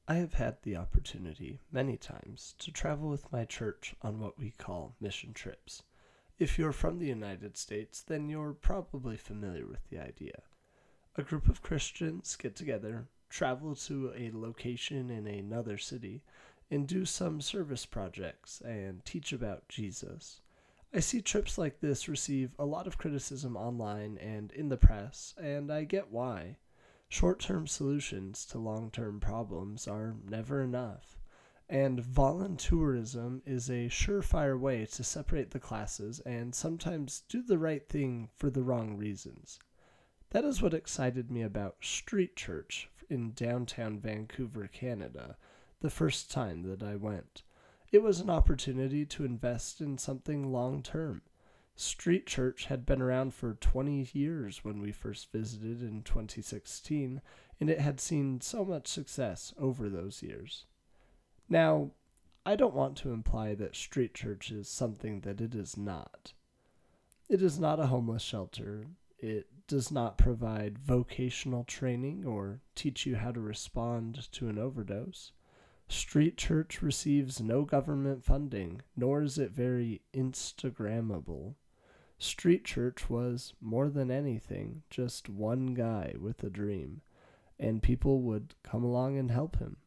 I have had the opportunity many times to travel with my church on what we call mission trips. If you're from the United States, then you're probably familiar with the idea. A group of Christians get together, travel to a location in another city, and do some service projects and teach about Jesus. I see trips like this receive a lot of criticism online and in the press, and I get why. Short term solutions to long term problems are never enough, and voluntourism is a surefire way to separate the classes and sometimes do the right thing for the wrong reasons. That is what excited me about street church in downtown Vancouver, Canada, the first time that I went. It was an opportunity to invest in something long term. Street church had been around for 20 years when we first visited in 2016, and it had seen so much success over those years. Now, I don't want to imply that street church is something that it is not. It is not a homeless shelter. It does not provide vocational training or teach you how to respond to an overdose. Street church receives no government funding, nor is it very Instagrammable. Street church was, more than anything, just one guy with a dream, and people would come along and help him.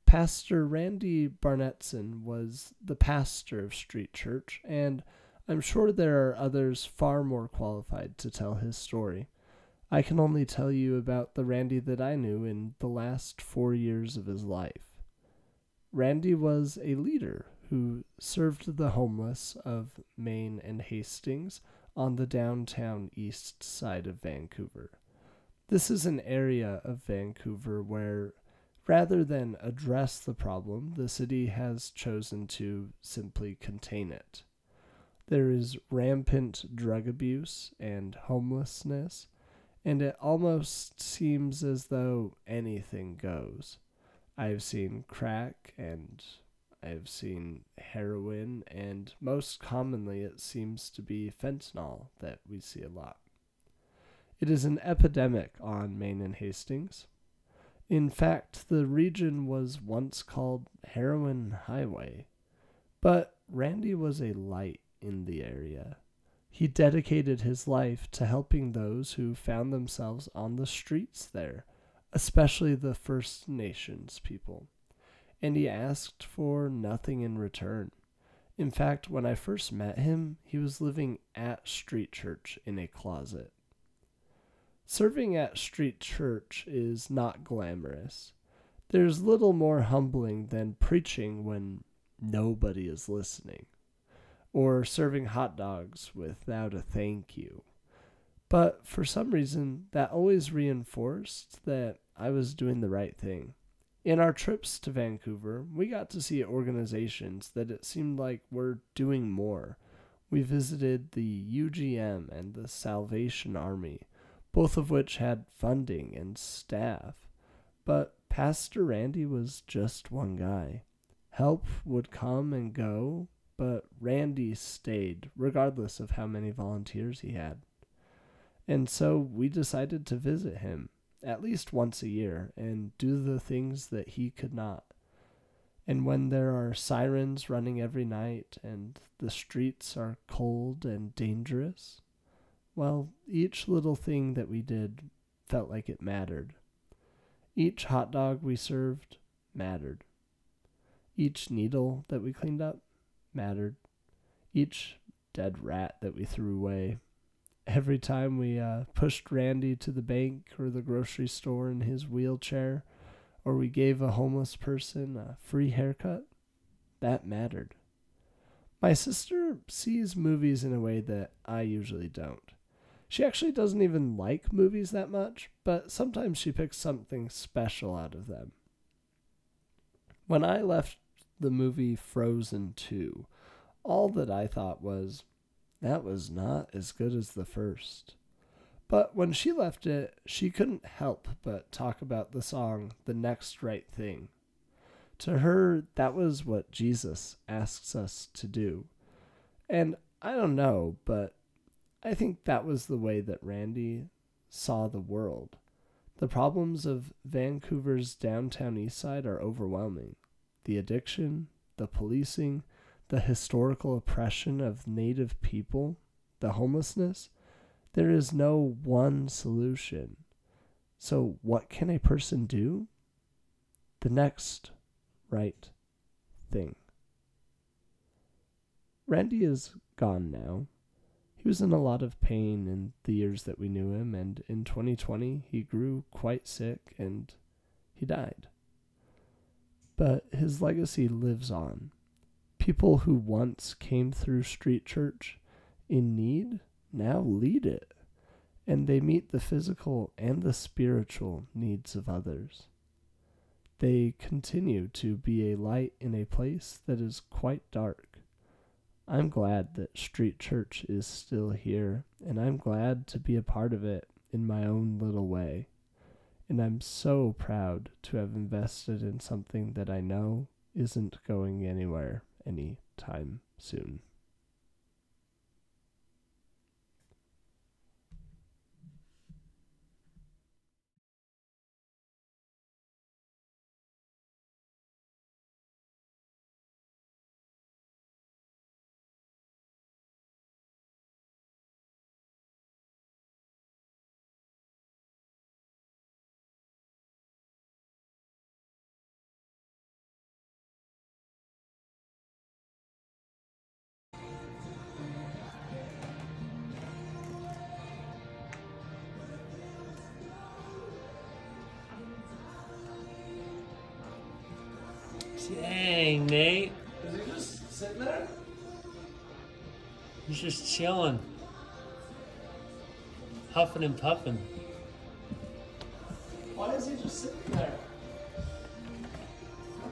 Pastor Randy Barnettson was the pastor of Street Church, and I'm sure there are others far more qualified to tell his story. I can only tell you about the Randy that I knew in the last 4 years of his life. Randy was a leader who served the homeless of Main and Hastings on the downtown east side of Vancouver. This is an area of Vancouver where, rather than address the problem, the city has chosen to simply contain it. There is rampant drug abuse and homelessness, and it almost seems as though anything goes. I've seen crack and I've seen heroin, and most commonly it seems to be fentanyl that we see a lot. It is an epidemic on Main and Hastings. In fact, the region was once called Heroin Highway, but Randy was a light in the area. He dedicated his life to helping those who found themselves on the streets there, especially the First Nations people, and he asked for nothing in return. In fact, when I first met him, he was living at street church in a closet. Serving at street church is not glamorous. There's little more humbling than preaching when nobody is listening, or serving hot dogs without a thank you. But for some reason, that always reinforced that I was doing the right thing. In our trips to Vancouver, we got to see organizations that it seemed like were doing more. We visited the UGM and the Salvation Army, both of which had funding and staff. But Pastor Randy was just one guy. Help would come and go, but Randy stayed, regardless of how many volunteers he had. And so we decided to visit him at least once a year and do the things that he could not. And when there are sirens running every night and the streets are cold and dangerous, well, each little thing that we did felt like it mattered. Each hot dog we served mattered. Each needle that we cleaned up mattered. Each dead rat that we threw away. Every time we pushed Randy to the bank or the grocery store in his wheelchair, or we gave a homeless person a free haircut, that mattered. My sister sees movies in a way that I usually don't. She actually doesn't even like movies that much, but sometimes she picks something special out of them. When I left the movie Frozen 2, all that I thought was, that was not as good as the first. But when she left it, she couldn't help but talk about the song, The Next Right Thing. To her, that was what Jesus asks us to do. And I don't know, but I think that was the way that Randy saw the world. The problems of Vancouver's downtown east side are overwhelming. The addiction, the policing, the historical oppression of native people, the homelessness. There is no one solution. So what can a person do? The next right thing. Randy is gone now. He was in a lot of pain in the years that we knew him, and in 2020 he grew quite sick and he died. But his legacy lives on. People who once came through street church in need now lead it, and they meet the physical and the spiritual needs of others. They continue to be a light in a place that is quite dark. I'm glad that Street Church is still here, and I'm glad to be a part of it in my own little way. And I'm so proud to have invested in something that I know isn't going anywhere anytime soon. Dang, Nate. Is he just sitting there? He's just chilling. Huffing and puffing. Why is he just sitting there?